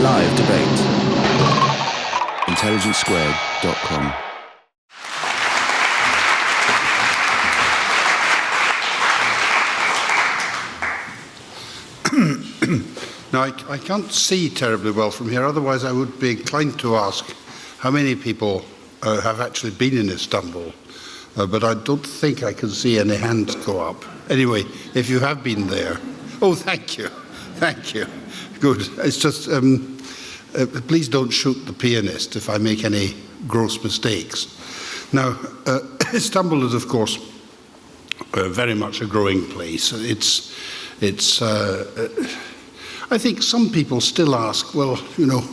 live debate. IntelligenceSquared.com. Now, I can't see terribly well from here, otherwise I would be inclined to ask how many people have actually been in Istanbul, but I don't think I can see any hands go up. Anyway, if you have been there, oh, thank you, good. It's just, please don't shoot the pianist if I make any gross mistakes. Now, Istanbul is, of course, very much a growing place. I think some people still ask, well, you know,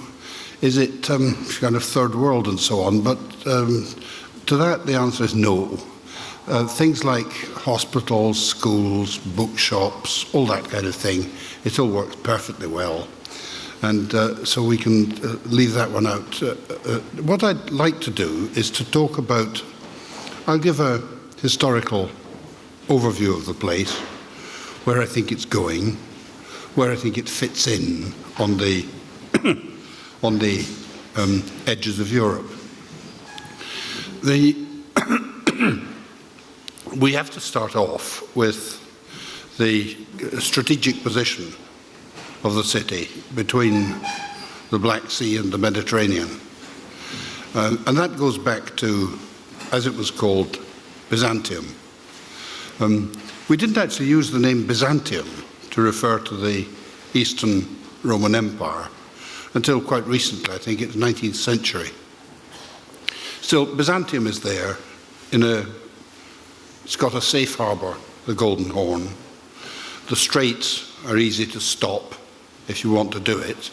is it kind of third world and so on? But to that, the answer is no. Things like hospitals, schools, bookshops, all that kind of thing, it all works perfectly well. And so we can leave that one out. What I'd like to do is to talk about, I'll give a historical overview of the place, where I think it's going, where I think it fits in on the edges of Europe. We have to start off with the strategic position of the city between the Black Sea and the Mediterranean. And that goes back to, as it was called, Byzantium. We didn't actually use the name Byzantium to refer to the Eastern Roman Empire until quite recently. I think it's 19th century. Still, Byzantium is there it's got a safe harbour, the Golden Horn. The straits are easy to stop if you want to do it.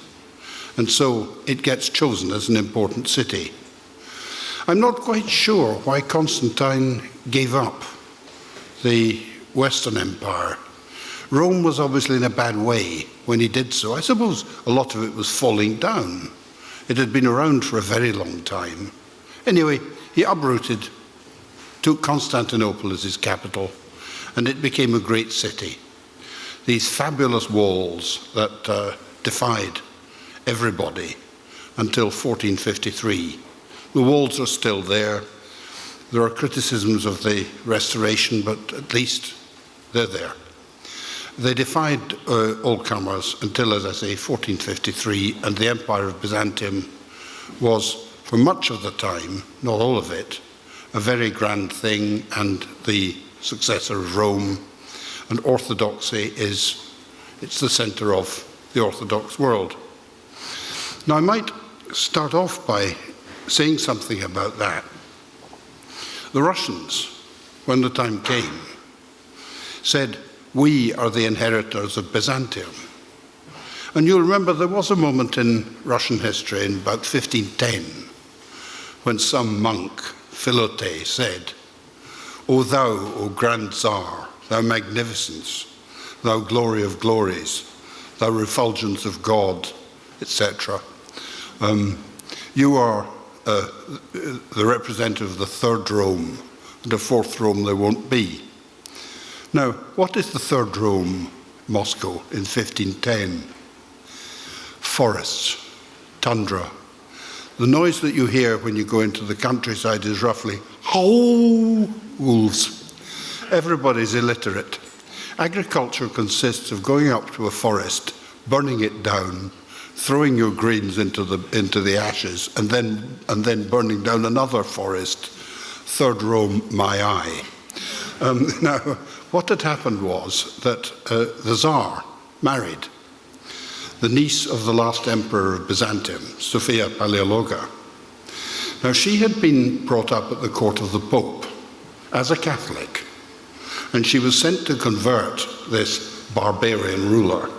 And so it gets chosen as an important city. I'm not quite sure why Constantine gave up the Western Empire. Rome was obviously in a bad way when he did so. I suppose a lot of it was falling down. It had been around for a very long time. Anyway, he uprooted, took Constantinople as his capital, and it became a great city. These fabulous walls that defied everybody until 1453. The walls are still there. There are criticisms of the restoration, but at least they're there. They defied all comers until, as I say, 1453, and the Empire of Byzantium was, for much of the time, not all of it, a very grand thing, and the successor of Rome. And orthodoxy it's the center of the Orthodox world. Now, I might start off by saying something about that. The Russians, when the time came, said, we are the inheritors of Byzantium. And you'll remember there was a moment in Russian history in about 1510 when some monk, Philote, said, O thou, O grand Tsar, thou magnificence, thou glory of glories, thou refulgence of God, etc. You are the representative of the third Rome, and a fourth Rome there won't be. Now, what is the third Rome, Moscow, in 1510? Forests, tundra. The noise that you hear when you go into the countryside is roughly, howl, wolves. Everybody's illiterate. Agriculture consists of going up to a forest, burning it down, throwing your grains into the ashes, and then burning down another forest. Third Rome, my eye. Now, what had happened was that the Tsar married the niece of the last emperor of Byzantium, Sophia Paleologa. Now, she had been brought up at the court of the Pope as a Catholic, and she was sent to convert this barbarian ruler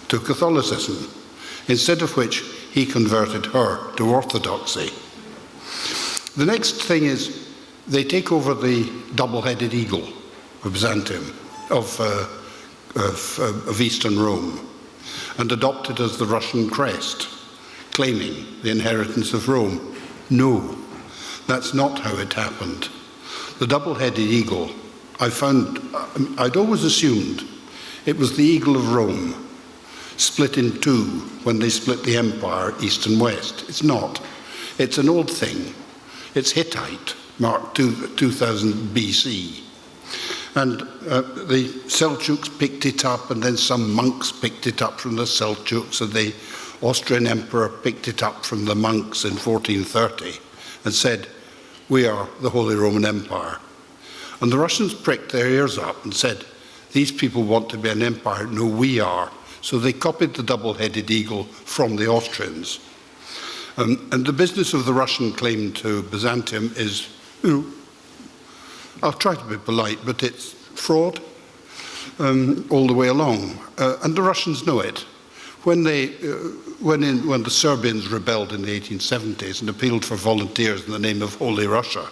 to Catholicism, instead of which he converted her to Orthodoxy. The next thing is they take over the double-headed eagle of Byzantium, of Eastern Rome, and adopt it as the Russian crest, claiming the inheritance of Rome. No, that's not how it happened. The double-headed eagle, I'd always assumed it was the eagle of Rome, split in two when they split the empire, east and west. It's not. It's an old thing. It's Hittite, marked 2000 BC. And the Seljuks picked it up, and then some monks picked it up from the Seljuks, and the Austrian emperor picked it up from the monks in 1430 and said, "We are the Holy Roman Empire." And the Russians pricked their ears up and said, "These people want to be an empire." "No, we are." So they copied the double-headed eagle from the Austrians. And the business of the Russian claim to Byzantium is, I'll try to be polite, but it's fraud all the way along. And the Russians know it. When the Serbians rebelled in the 1870s and appealed for volunteers in the name of Holy Russia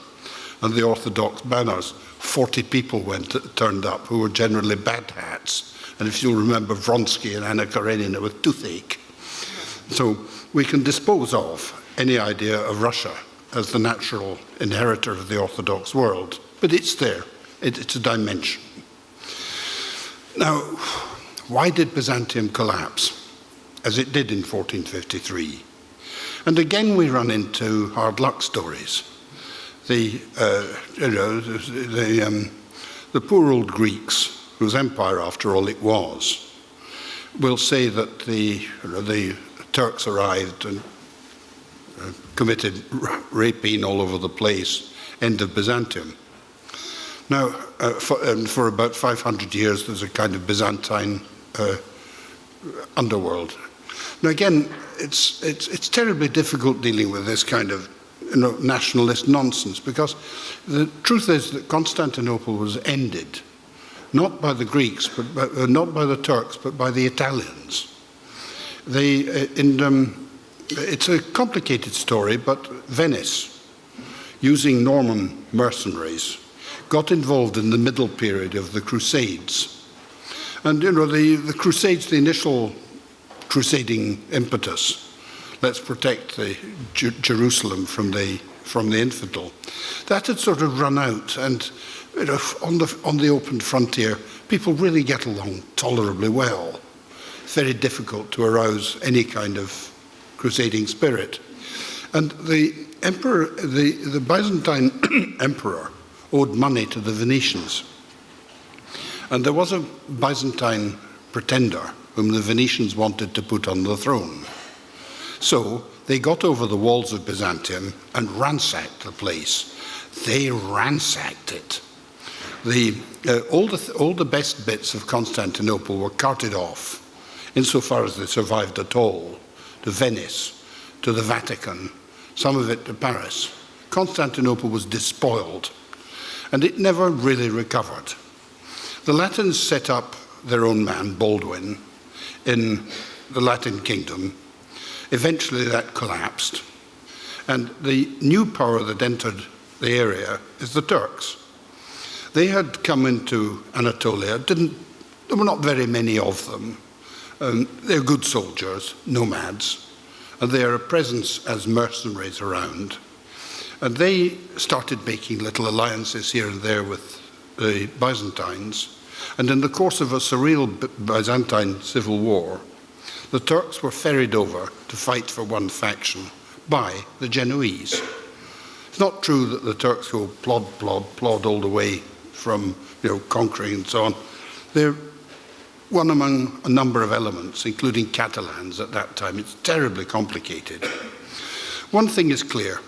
and the Orthodox banners, 40 people turned up who were generally bad hats. And if you'll remember Vronsky and Anna Karenina with toothache. So we can dispose of any idea of Russia as the natural inheritor of the Orthodox world. But it's there. It's a dimension. Now, why did Byzantium collapse, as it did in 1453? And again, we run into hard luck stories. The poor old Greeks, whose empire, after all, it was, will say that the Turks arrived and committed rapine all over the place, end of Byzantium. Now, for about 500 years, there's a kind of Byzantine underworld. Now, again, it's terribly difficult dealing with this kind of nationalist nonsense, because the truth is that Constantinople was ended, not by the Greeks, but not by the Turks, but by the Italians. It's a complicated story, but Venice, using Norman mercenaries, got involved in the middle period of the Crusades. And the Crusades, the initial crusading impetus, let's protect Jerusalem from the infidel, that had sort of run out, and on the open frontier, people really get along tolerably well. It's very difficult to arouse any kind of crusading spirit. And the emperor, the Byzantine emperor, owed money to the Venetians. And there was a Byzantine pretender whom the Venetians wanted to put on the throne. So they got over the walls of Byzantium and ransacked the place. They ransacked it. All the best bits of Constantinople were carted off, insofar as they survived at all, to Venice, to the Vatican, some of it to Paris. Constantinople was despoiled, and it never really recovered. The Latins set up their own man, Baldwin, in the Latin kingdom. Eventually that collapsed, and the new power that entered the area is the Turks. They had come into Anatolia. There were not very many of them. They're good soldiers, nomads, and they are a presence as mercenaries around. And they started making little alliances here and there with the Byzantines. And in the course of a surreal Byzantine civil war, the Turks were ferried over to fight for one faction by the Genoese. It's not true that the Turks go plod all the way from conquering and so on. They're one among a number of elements, including Catalans at that time. It's terribly complicated. One thing is clear.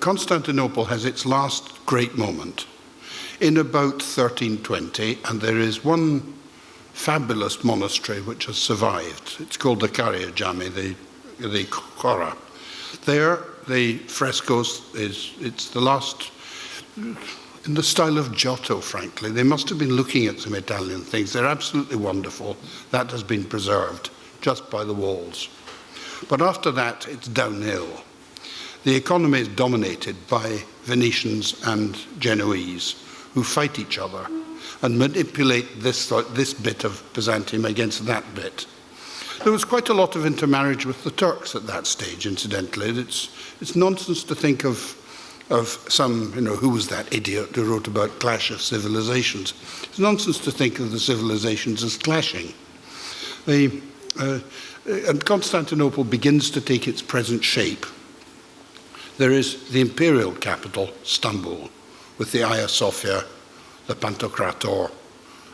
Constantinople has its last great moment in about 1320, and there is one fabulous monastery which has survived. It's called the Karyajami, the Chora. There, the frescoes, it's the last, in the style of Giotto, frankly. They must have been looking at some Italian things. They're absolutely wonderful. That has been preserved just by the walls. But after that, it's downhill. The economy is dominated by Venetians and Genoese, who fight each other and manipulate this bit of Byzantium against that bit. There was quite a lot of intermarriage with the Turks at that stage, incidentally. It's nonsense to think of some, who was that idiot who wrote about clash of civilizations? It's nonsense to think of the civilizations as clashing. And Constantinople begins to take its present shape. There is the imperial capital, Istanbul, with the Hagia Sophia, the Pantocrator,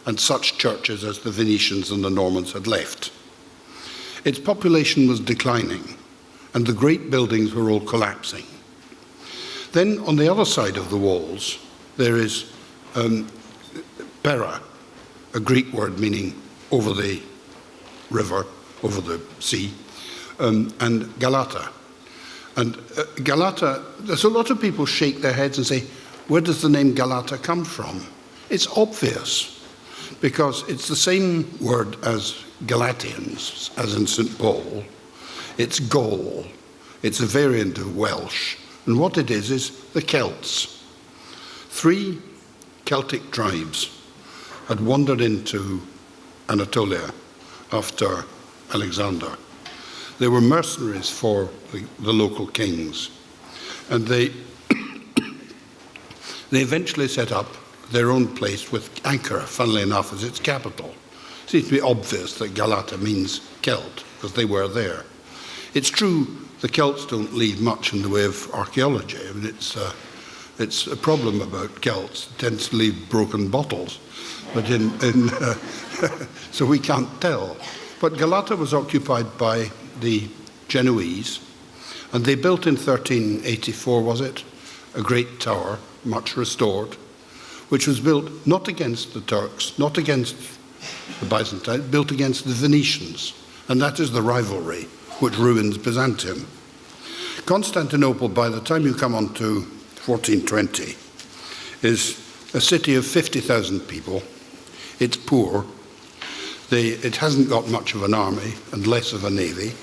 and such churches as the Venetians and the Normans had left. Its population was declining, and the great buildings were all collapsing. Then, on the other side of the walls, there is Pera, a Greek word meaning over the river, over the sea, and Galata. And Galata, there's a lot of people shake their heads and say, where does the name Galata come from? It's obvious, because it's the same word as Galatians, as in St. Paul. It's Gaul. It's a variant of Welsh. And what it is the Celts. 3 Celtic tribes had wandered into Anatolia after Alexander. They were mercenaries for the local kings. And they eventually set up their own place with Ankara, funnily enough, as its capital. It seems to be obvious that Galata means Celt, because they were there. It's true the Celts don't leave much in the way of archaeology. I mean, it's a problem about Celts. It tends to leave broken bottles, but so we can't tell. But Galata was occupied by the Genoese, and they built in 1384, was it, a great tower, much restored, which was built not against the Turks, not against the Byzantines, built against the Venetians. And that is the rivalry which ruins Byzantium. Constantinople, by the time you come on to 1420, is a city of 50,000 people. It's poor. It hasn't got much of an army and less of a navy.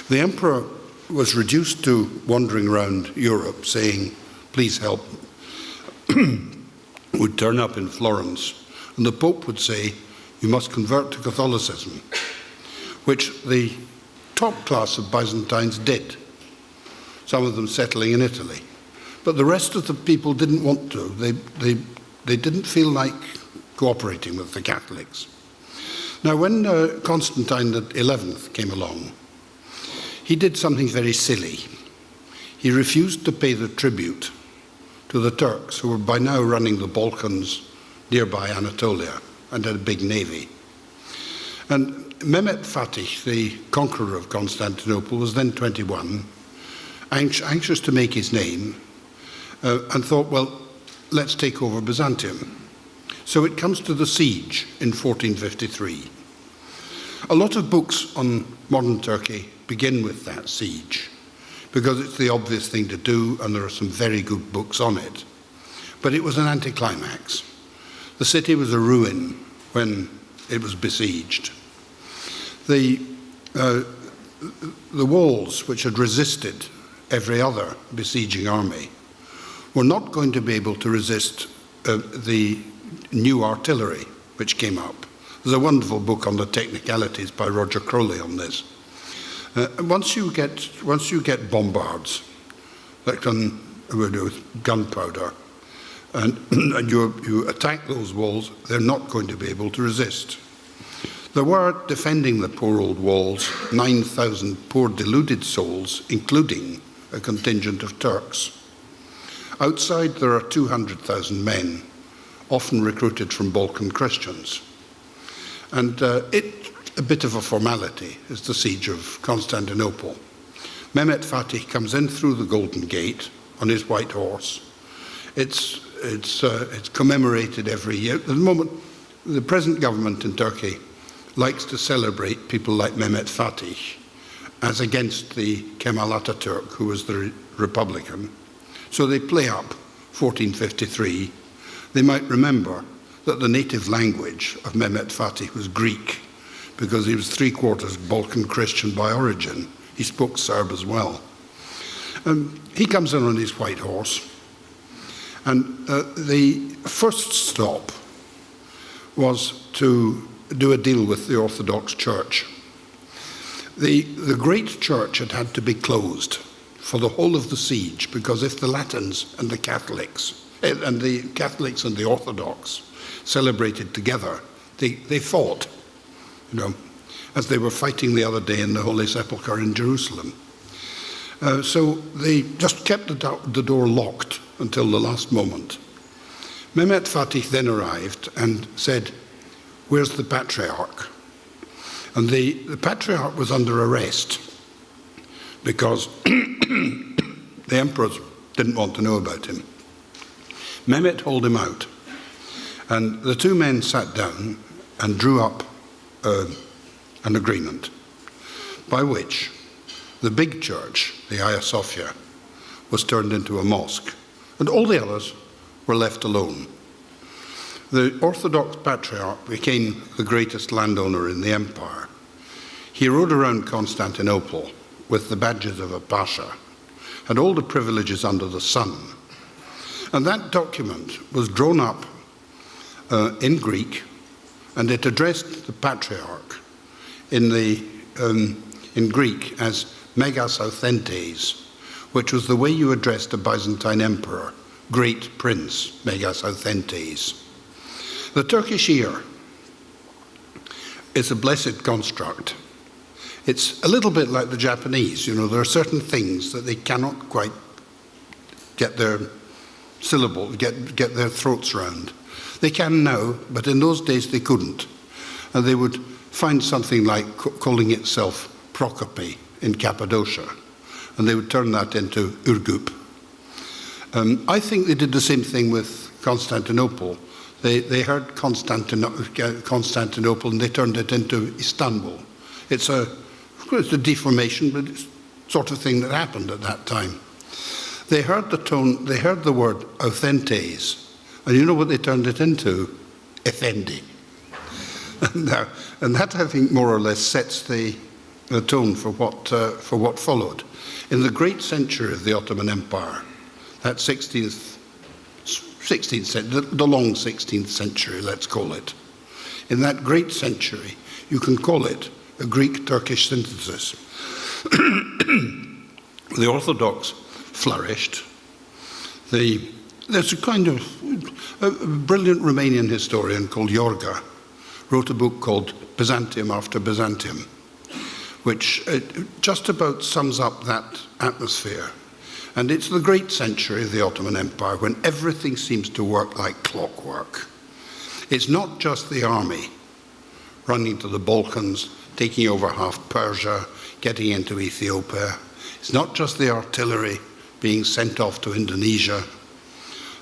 The emperor was reduced to wandering around Europe saying, please help, would turn up in Florence, and the Pope would say, you must convert to Catholicism, which the top class of Byzantines did, some of them settling in Italy. But the rest of the people didn't want to. They didn't feel like cooperating with the Catholics. Now, when Constantine the 11th came along, he did something very silly. He refused to pay the tribute to the Turks, who were by now running the Balkans nearby Anatolia and had a big navy. And Mehmet Fatih, the conqueror of Constantinople, was then 21, anxious to make his name, and thought, well, let's take over Byzantium. So it comes to the siege in 1453. A lot of books on modern Turkey begin with that siege, because it's the obvious thing to do, and there are some very good books on it. But it was an anticlimax. The city was a ruin when it was besieged. The walls, which had resisted every other besieging army, were not going to be able to resist the new artillery which came up. There's a wonderful book on the technicalities by Roger Crowley on this. Once you get bombards that can with gunpowder, and you attack those walls, they're not going to be able to resist. There were, defending the poor old walls, 9,000 poor deluded souls, including a contingent of Turks. Outside, there are 200,000 men, often recruited from Balkan Christians. And a bit of a formality is the siege of Constantinople. Mehmet Fatih comes in through the Golden Gate on his white horse. It's commemorated every year. At the moment, the present government in Turkey likes to celebrate people like Mehmet Fatih as against the Kemal Atatürk, who was the Republican. So they play up 1453. They might remember that the native language of Mehmet Fatih was Greek, because he was 3/4 Balkan Christian by origin. He spoke Serb as well. He comes in on his white horse, and the first stop was to do a deal with the Orthodox Church. The great church had to be closed for the whole of the siege, because if the Latins and the Catholics and the Orthodox celebrated together, They fought, as they were fighting the other day in the Holy Sepulchre in Jerusalem. So they just kept the door locked until the last moment. Mehmet Fatih then arrived and said, "Where's the Patriarch?" And the Patriarch was under arrest because the emperors didn't want to know about him. Mehmet hauled him out, and the two men sat down and drew up an agreement by which the big church, the Hagia Sophia, was turned into a mosque, and all the others were left alone. The Orthodox Patriarch became the greatest landowner in the empire. He rode around Constantinople with the badges of a pasha, had all the privileges under the sun. And that document was drawn up in Greek, and it addressed the Patriarch in Greek as megas authentes, which was the way you addressed a Byzantine emperor, great prince, megas authentes. The Turkish ear is a blessed construct. It's a little bit like the Japanese. There are certain things that they cannot quite get their syllable, get their throats round. They can now, but in those days they couldn't. And they would find something like calling itself Prokopi in Cappadocia, and they would turn that into Urgup. I think they did the same thing with Constantinople. They heard Constantinople and they turned it into Istanbul. It's a deformation, but it's the sort of thing that happened at that time. They heard the tone, they heard the word authentes, and you know what they turned it into? Effendi. And that, I think, more or less sets the tone for what followed. In the great century of the Ottoman Empire, that 16th century, the long 16th century, let's call it. In that great century, you can call it a Greek-Turkish synthesis. The Orthodox flourished. There's a kind of a brilliant Romanian historian called Iorga, wrote a book called Byzantium After Byzantium, which just about sums up that atmosphere. And it's the great century of the Ottoman Empire when everything seems to work like clockwork. It's not just the army running to the Balkans, taking over half Persia, getting into Ethiopia. It's not just the artillery being sent off to Indonesia.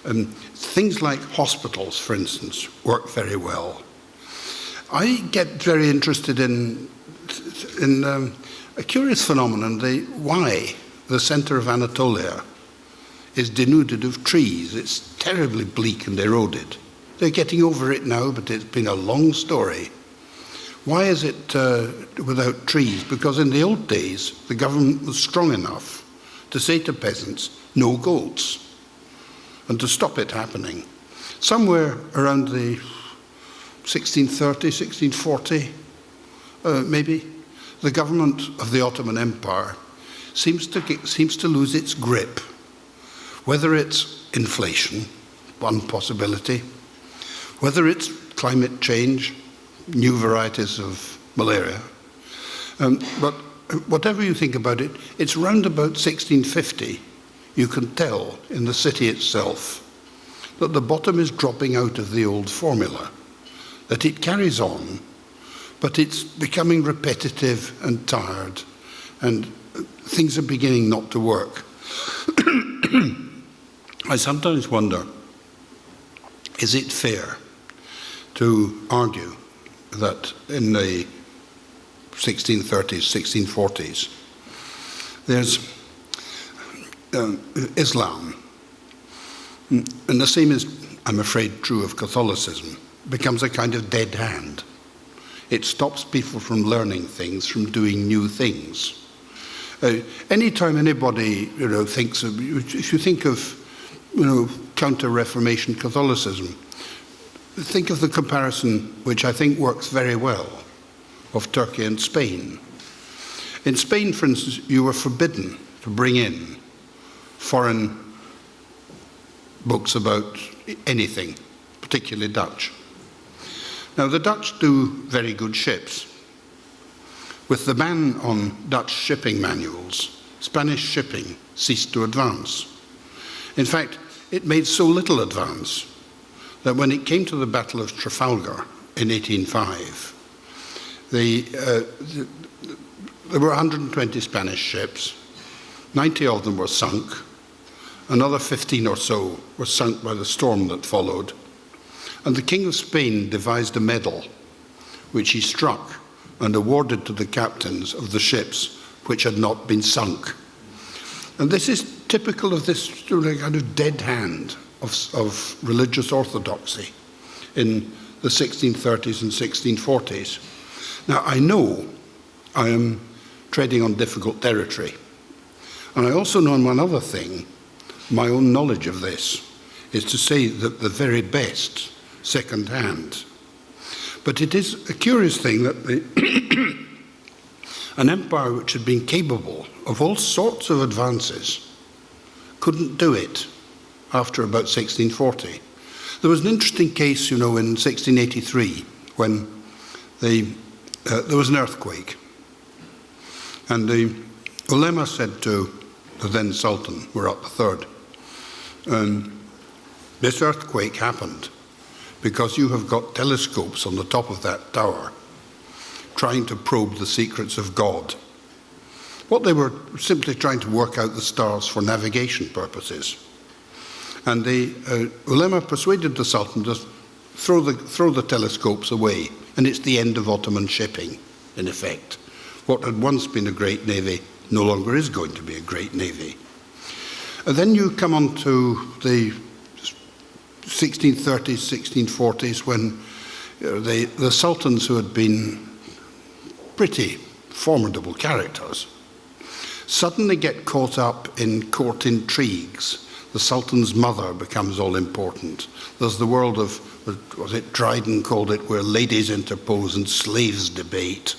Things like hospitals, for instance, work very well. I get very interested in a curious phenomenon, why the center of Anatolia is denuded of trees. It's terribly bleak and eroded. They're getting over it now, but it's been a long story. Why is it without trees? Because in the old days, the government was strong enough to say to peasants, no goats, and to stop it happening. Somewhere around the 1630, 1640, maybe, the government of the Ottoman Empire seems to lose its grip. Whether it's inflation, one possibility, whether it's climate change, new varieties of malaria, but whatever you think about it, it's round about 1650, you can tell in the city itself that the bottom is dropping out of the old formula, that it carries on, but it's becoming repetitive and tired, and things are beginning not to work. I sometimes wonder, is it fair to argue that in the 1630s, 1640s, there's Islam, and the same is, I'm afraid, true of Catholicism, becomes a kind of dead hand. It stops people from learning things, from doing new things. Anytime anybody, thinks of, if you think of, counter-Reformation Catholicism, think of the comparison, which I think works very well, of Turkey and Spain. In Spain, for instance, you were forbidden to bring in foreign books about anything, particularly Dutch. Now, the Dutch do very good ships. With the ban on Dutch shipping manuals, Spanish shipping ceased to advance. In fact, it made so little advance that when it came to the Battle of Trafalgar in 1805, there were 120 Spanish ships, 90 of them were sunk, another 15 or so were sunk by the storm that followed, and the King of Spain devised a medal which he struck and awarded to the captains of the ships which had not been sunk. And this is typical of this kind of dead hand of religious orthodoxy in the 1630s and 1640s. Now, I know I am treading on difficult territory. And I also know one other thing, my own knowledge of this, is to say that the very best second hand. But it is a curious thing that an empire which had been capable of all sorts of advances couldn't do it after about 1640. There was an interesting case, in 1683 when there was an earthquake. And the ulema said to the then Sultan, Murat III, this earthquake happened because you have got telescopes on the top of that tower trying to probe the secrets of God. What they were simply trying to work out the stars for navigation purposes. And the ulema persuaded the Sultan to throw the telescopes away, and it's the end of Ottoman shipping, in effect. What had once been a great navy no longer is going to be a great navy. And then you come on to the 1630s, 1640s, when the sultans who had been pretty formidable characters suddenly get caught up in court intrigues. The Sultan's mother becomes all important. There's the world of, was it Dryden called it, where ladies interpose and slaves debate.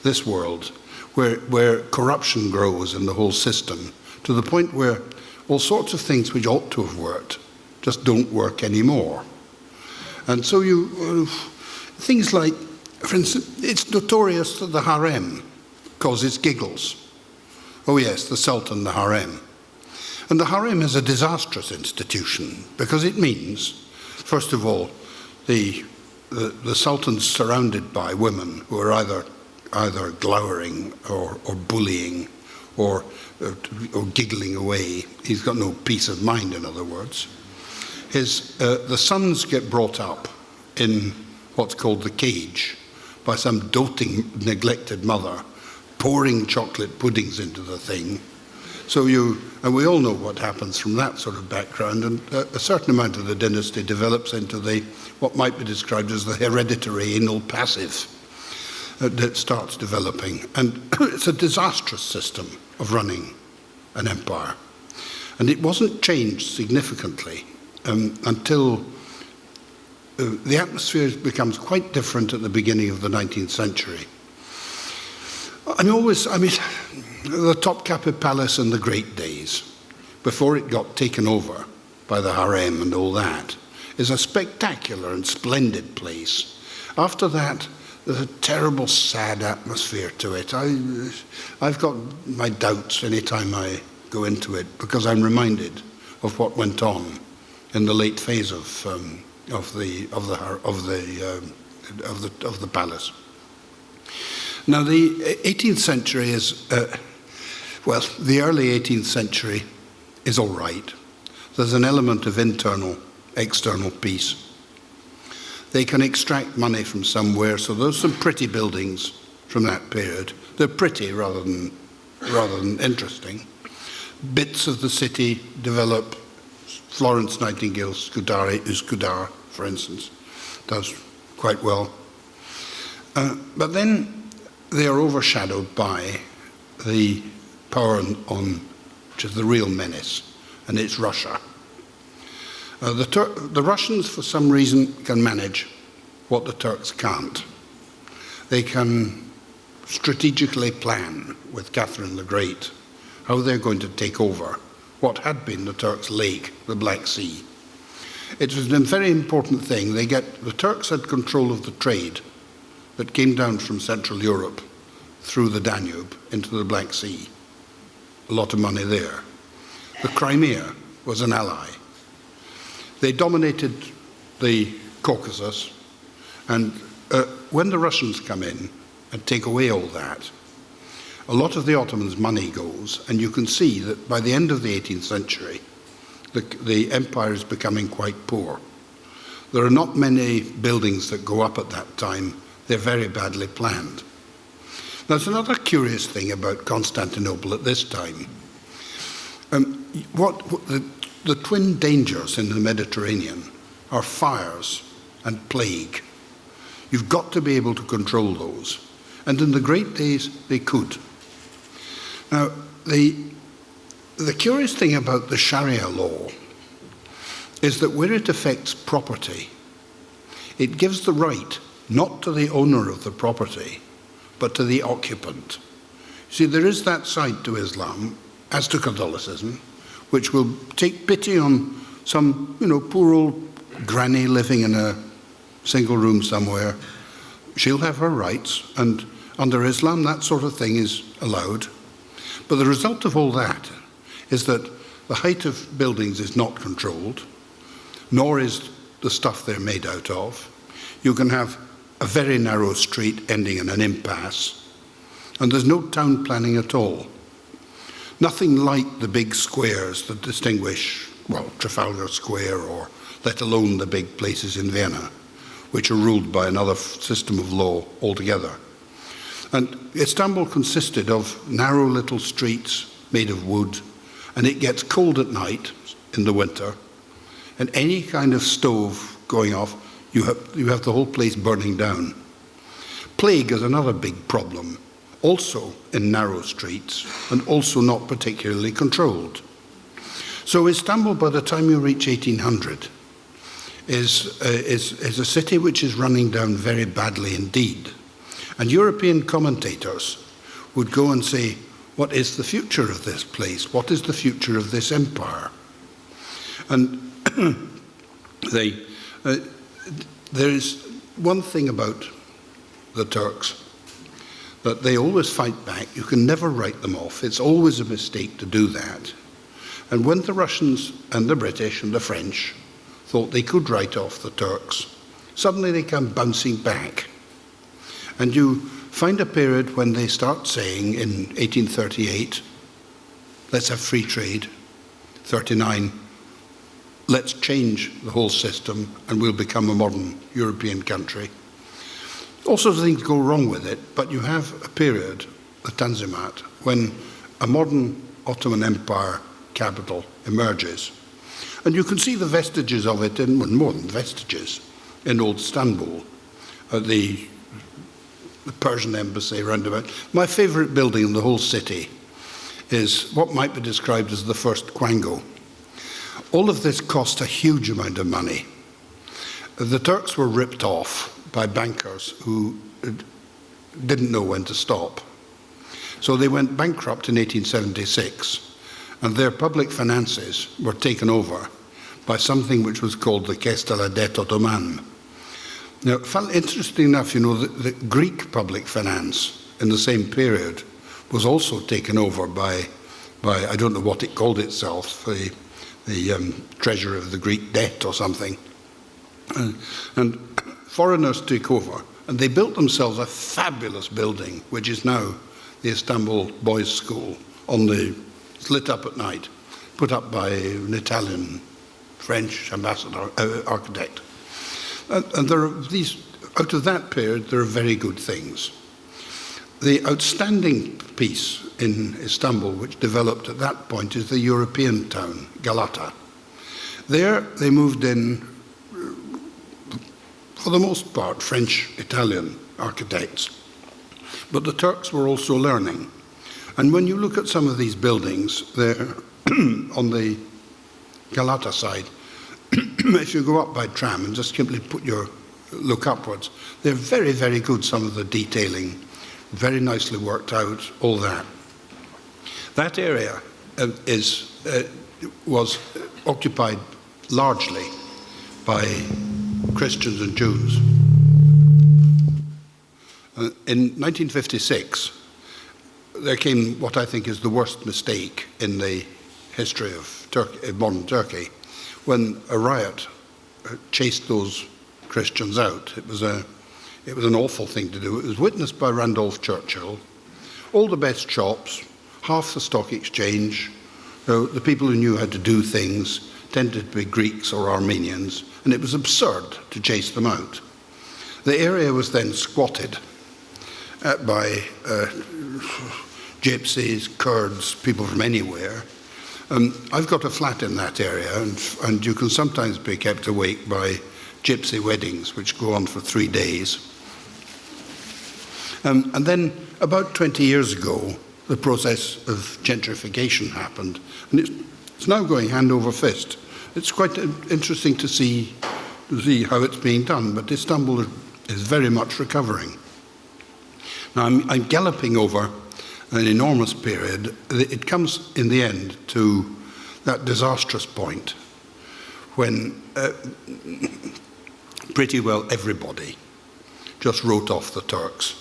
This world, where corruption grows in the whole system, to the point where all sorts of things which ought to have worked just don't work anymore. And so things like, for instance, it's notorious that the Harem causes giggles. Oh yes, the Sultan, the Harem. And the Harem is a disastrous institution because it means, first of all, the Sultan's surrounded by women who are either glowering or bullying or giggling away. He's got no peace of mind, in other words. The sons get brought up in what's called the cage by some doting, neglected mother, pouring chocolate puddings into the thing. And we all know what happens from that sort of background, and a certain amount of the dynasty develops into what might be described as the hereditary anal passive that starts developing. And it's a disastrous system of running an empire. And it wasn't changed significantly until the atmosphere becomes quite different at the beginning of the 19th century. The Topkapi Palace in the great days, before it got taken over by the Harem and all that, is a spectacular and splendid place. After that, there's a terrible, sad atmosphere to it. I've got my doubts any time I go into it because I'm reminded of what went on in the late phase of the palace. Now, the 18th century is, the early 18th century is all right. There's an element of internal, external peace. They can extract money from somewhere, so there's some pretty buildings from that period. They're pretty rather than interesting. Bits of the city develop. Florence Nightingale's Uskudar, for instance, does quite well. But then they are overshadowed by the power which is the real menace, and it's Russia. The Russians, for some reason, can manage what the Turks can't. They can strategically plan with Catherine the Great how they're going to take over what had been the Turks' lake, the Black Sea. It was a very important thing. The Turks had control of the trade that came down from Central Europe through the Danube into the Black Sea. A lot of money there. The Crimea was an ally. They dominated the Caucasus, and when the Russians come in and take away all that, a lot of the Ottomans' money goes, and you can see that by the end of the 18th century, the empire is becoming quite poor. There are not many buildings that go up at that time. They're very badly planned. There's another curious thing about Constantinople at this time. The twin dangers in the Mediterranean are fires and plague. You've got to be able to control those. And in the great days, they could. Now, the curious thing about the Sharia law is that where it affects property, it gives the right not to the owner of the property, but to the occupant. See, there is that side to Islam, as to Catholicism, which will take pity on some, poor old granny living in a single room somewhere. She'll have her rights, and under Islam, that sort of thing is allowed. But the result of all that is that the height of buildings is not controlled, nor is the stuff they're made out of. You can have a very narrow street ending in an impasse, and there's no town planning at all. Nothing like the big squares that distinguish, Trafalgar Square, or let alone the big places in Vienna, which are ruled by another system of law altogether. And Istanbul consisted of narrow little streets made of wood, and it gets cold at night in the winter, and any kind of stove going off, you have the whole place burning down. Plague is another big problem, also in narrow streets, and also not particularly controlled. So Istanbul, by the time you reach 1800, is a city which is running down very badly indeed. And European commentators would go and say, what is the future of this place? What is the future of this empire? And there is one thing about the Turks, that they always fight back. You can never write them off. It's always a mistake to do that. And when the Russians and the British and the French thought they could write off the Turks, suddenly they come bouncing back. And you find a period when they start saying in 1838, let's have free trade. 39, let's change the whole system and we'll become a modern European country. All sorts of things go wrong with it, but you have a period, the Tanzimat, when a modern Ottoman Empire capital emerges. And you can see the vestiges of it, more than vestiges, in old Istanbul, the Persian embassy roundabout. My favourite building in the whole city is what might be described as the first Quango. All of this cost a huge amount of money. The Turks were ripped off by bankers who didn't know when to stop. So they went bankrupt in 1876, and their public finances were taken over by something which was called the Caisse de la Dette Ottomane. Now, interesting enough, the Greek public finance in the same period was also taken over by I don't know what it called itself, the treasurer of the Greek debt or something. And foreigners took over, and they built themselves a fabulous building, which is now the Istanbul Boys' School, it's lit up at night, put up by an Italian, French ambassador, architect. And there are out of that period, there are very good things. The outstanding piece in Istanbul, which developed at that point, is the European town, Galata. There, they moved in, for the most part, French, Italian architects. But the Turks were also learning. And when you look at some of these buildings, they're on the Galata side, if you go up by tram and just simply look upwards, they're very, very good, some of the detailing, very nicely worked out, all that. That area was occupied largely by Christians and Jews. In 1956, there came what I think is the worst mistake in the history of modern Turkey, when a riot chased those Christians out. It was an awful thing to do. It was witnessed by Randolph Churchill. All the best shops, half the stock exchange, the people who knew how to do things tended to be Greeks or Armenians, and it was absurd to chase them out. The area was then squatted by gypsies, Kurds, people from anywhere. I've got a flat in that area, and you can sometimes be kept awake by gypsy weddings, which go on for 3 days. And then, about 20 years ago, the process of gentrification happened, and it's now going hand over fist. It's quite interesting to see how it's being done, but Istanbul is very much recovering. Now, I'm galloping over an enormous period. It comes in the end to that disastrous point when pretty well everybody just wrote off the Turks.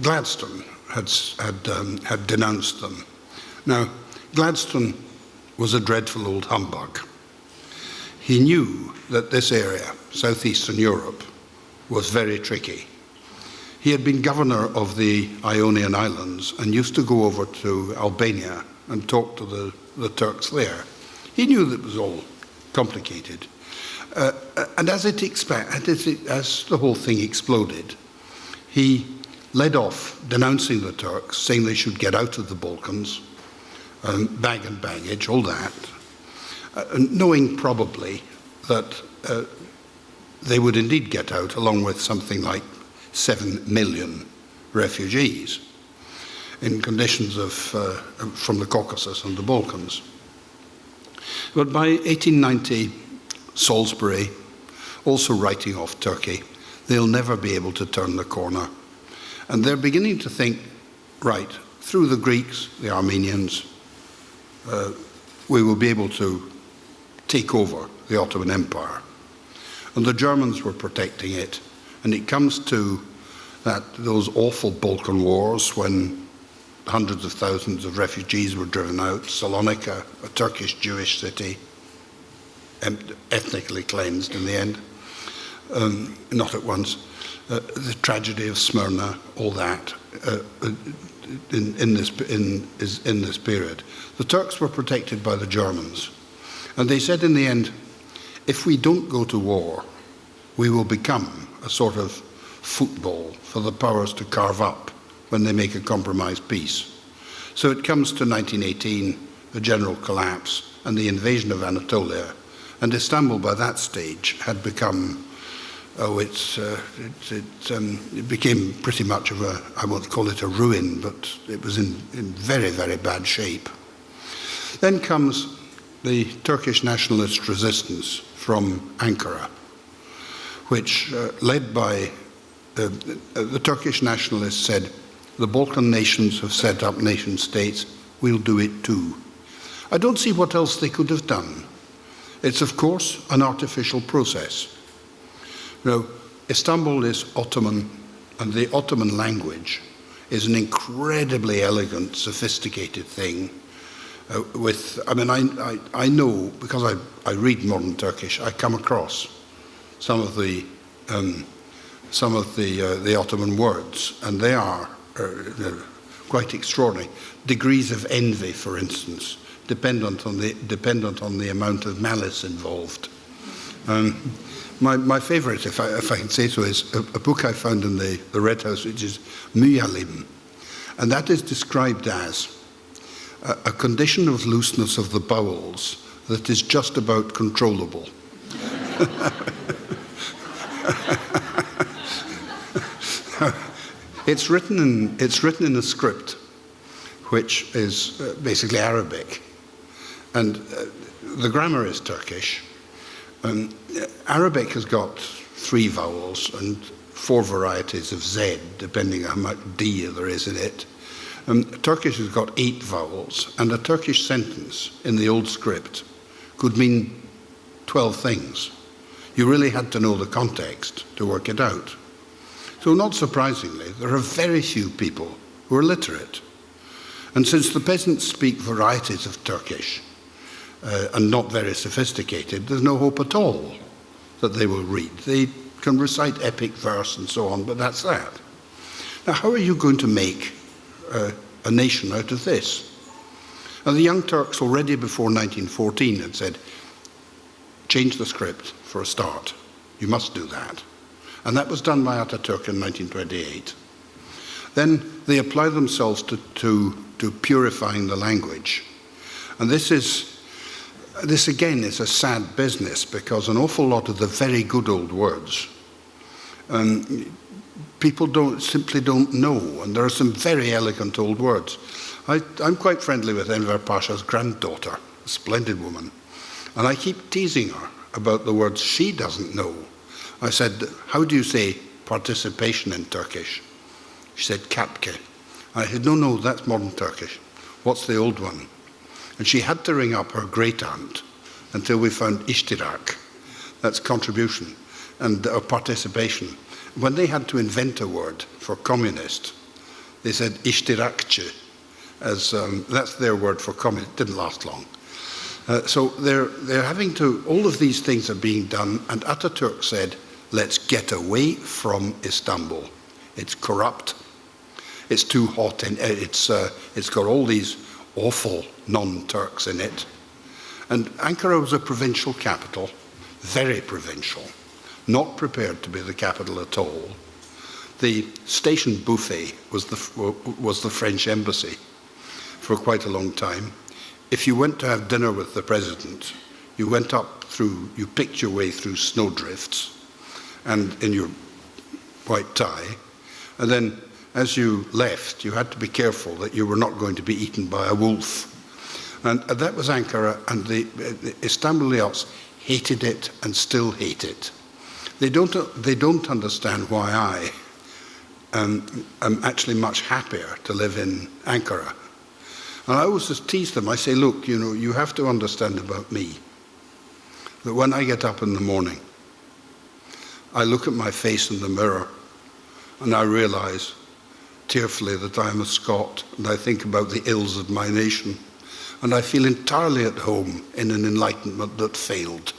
Gladstone had denounced them. Now, Gladstone was a dreadful old humbug. He knew that this area, southeastern Europe, was very tricky. He had been governor of the Ionian Islands and used to go over to Albania and talk to the Turks there. He knew that it was all complicated. And as the whole thing exploded, he led off denouncing the Turks, saying they should get out of the Balkans, bag and baggage, all that, knowing probably that they would indeed get out, along with something like 7 million refugees in conditions from the Caucasus and the Balkans. But by 1890, Salisbury, also writing off Turkey, they'll never be able to turn the corner. And they're beginning to think, right, through the Greeks, the Armenians, we will be able to take over the Ottoman Empire. And the Germans were protecting it. And it comes to those awful Balkan wars when hundreds of thousands of refugees were driven out. Salonika, a Turkish Jewish city, ethnically cleansed in the end, not at once. The tragedy of Smyrna, all that, in this period. The Turks were protected by the Germans. And they said in the end, if we don't go to war, we will become a sort of football for the powers to carve up when they make a compromise peace. So it comes to 1918, the general collapse and the invasion of Anatolia, and Istanbul by that stage had become, it became pretty much of I won't call it a ruin, but it was in very, very bad shape. Then comes the Turkish nationalist resistance from Ankara, which, led by the Turkish nationalists, said, the Balkan nations have set up nation states, we'll do it too. I don't see what else they could have done. It's, of course, an artificial process. Now, Istanbul is Ottoman, and the Ottoman language is an incredibly elegant, sophisticated thing. I know, because I read modern Turkish, I come across some of the Ottoman words, and they are quite extraordinary. Degrees of envy, for instance, dependent on the amount of malice involved. My favourite, if I can say so, is a book I found in the Red House, which is Muyalim, and that is described as a condition of looseness of the bowels that is just about controllable. It's written in a script which is basically Arabic, and the grammar is Turkish. Arabic has got 3 vowels and 4 varieties of Z, depending on how much D there is in it. Turkish has got 8 vowels, and a Turkish sentence in the old script could mean 12 things. You really had to know the context to work it out. So not surprisingly, there are very few people who are literate. And since the peasants speak varieties of Turkish and not very sophisticated, there's no hope at all that they will read. They can recite epic verse and so on, but that's that. Now, how are you going to make a nation out of this? And the Young Turks already before 1914 had said, change the script for a start. You must do that. And that was done by Ataturk in 1928. Then they apply themselves to purifying the language. And this again is a sad business, because an awful lot of the very good old words people simply don't know, and there are some very elegant old words. I'm quite friendly with Enver Pasha's granddaughter, a splendid woman, and I keep teasing her about the words she doesn't know. I said, how do you say participation in Turkish? She said, kapke. I said, no, that's modern Turkish. What's the old one? And she had to ring up her great-aunt until we found ishtirak. That's contribution and participation. When they had to invent a word for communist, they said ishtirakçı, as that's their word for communist. It didn't last long. So they're having to, all of these things are being done, and Ataturk said, let's get away from Istanbul. It's corrupt. It's too hot, and it's got all these awful non-Turks in it. And Ankara was a provincial capital, very provincial, not prepared to be the capital at all. The station buffet was the French embassy for quite a long time. If you went to have dinner with the president, you went up through, you picked your way through snowdrifts and in your white tie, and then as you left, you had to be careful that you were not going to be eaten by a wolf. And that was Ankara, and the Istanbulites hated it and still hate it. They don't understand why I am actually much happier to live in Ankara. And I always just tease them. I say, look, you have to understand about me that when I get up in the morning, I look at my face in the mirror and I realize tearfully that I am a Scot, and I think about the ills of my nation, and I feel entirely at home in an enlightenment that failed.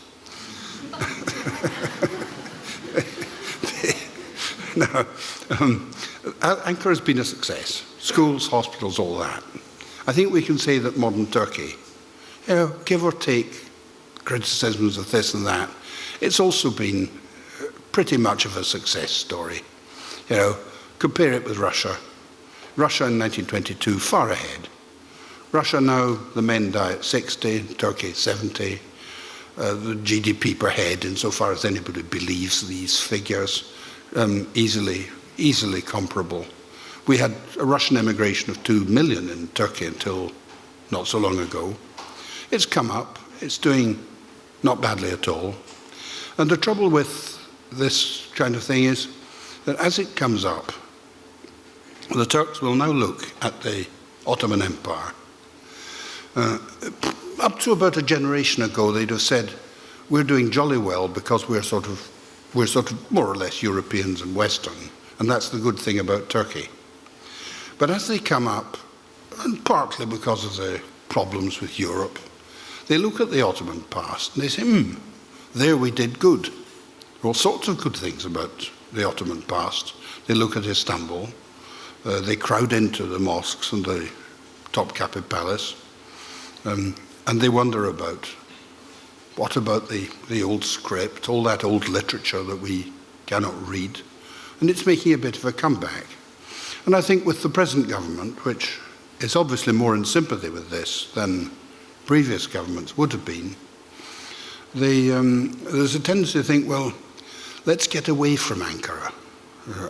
Now, Ankara has been a success. Schools, hospitals, all that. I think we can say that modern Turkey, give or take criticisms of this and that, it's also been pretty much of a success story. Compare it with Russia. Russia in 1922, far ahead. Russia now, the men die at 60, Turkey 70. The GDP per head, insofar as anybody believes these figures, easily comparable. We had a Russian emigration of 2 million in Turkey until not so long ago. It's come up. It's doing not badly at all. And the trouble with this kind of thing is that as it comes up, the Turks will now look at the Ottoman Empire. Up to about a generation ago, they'd have said, we're doing jolly well because we're sort of more or less Europeans and Western, and that's the good thing about Turkey. But as they come up, and partly because of the problems with Europe, they look at the Ottoman past and they say, there we did good. There are all sorts of good things about the Ottoman past. They look at Istanbul, they crowd into the mosques and the Topkapi Palace, and they wonder about, what about the old script, all that old literature that we cannot read? And it's making a bit of a comeback. And I think with the present government, which is obviously more in sympathy with this than previous governments would have been, there's a tendency to think, well, let's get away from Ankara.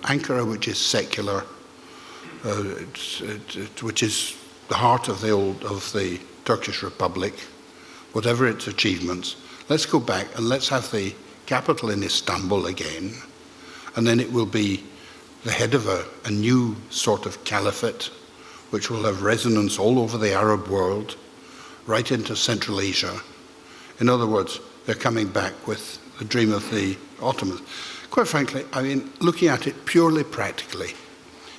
Ankara, which is secular, which is the heart of the Turkish Republic, whatever its achievements, let's go back and let's have the capital in Istanbul again, and then it will be the head of a new sort of caliphate, which will have resonance all over the Arab world, right into Central Asia. In other words, they're coming back with the dream of the Ottomans. Quite frankly, I mean, looking at it purely practically,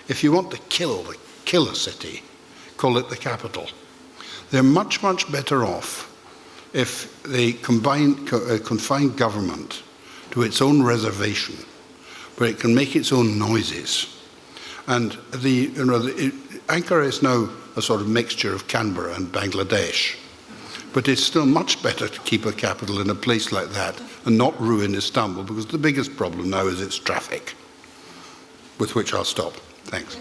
if you want to kill a city, call it the capital. They're much, much better off if they confine government to its own reservation, where it can make its own noises. And Ankara is now a sort of mixture of Canberra and Bangladesh. But it's still much better to keep a capital in a place like that and not ruin Istanbul, because the biggest problem now is its traffic, with which I'll stop. Thanks.